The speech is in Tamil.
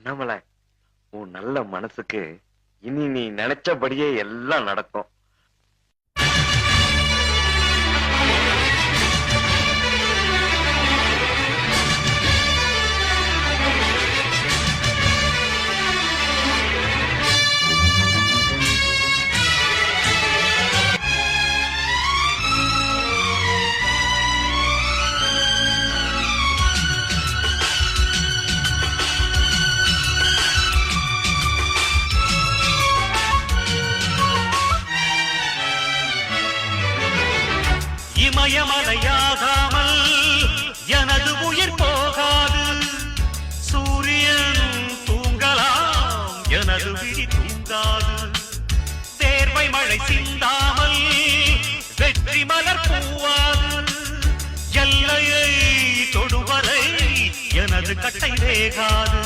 அண்ணாமலை, உன் நல்ல மனசுக்கு இனி நீ நினைச்சபடியே எல்லாம் நடக்கும். இமயமலையாகாமல் எனது உயிர் போகாது. சூரியன் தூங்கலாம், எனது விழி தூங்காது. தேர்வை மழை சிந்தாமல் வெற்றி மலர் பூவாது. எல்லையை தொடுவரை எனது கட்டை வேகாது.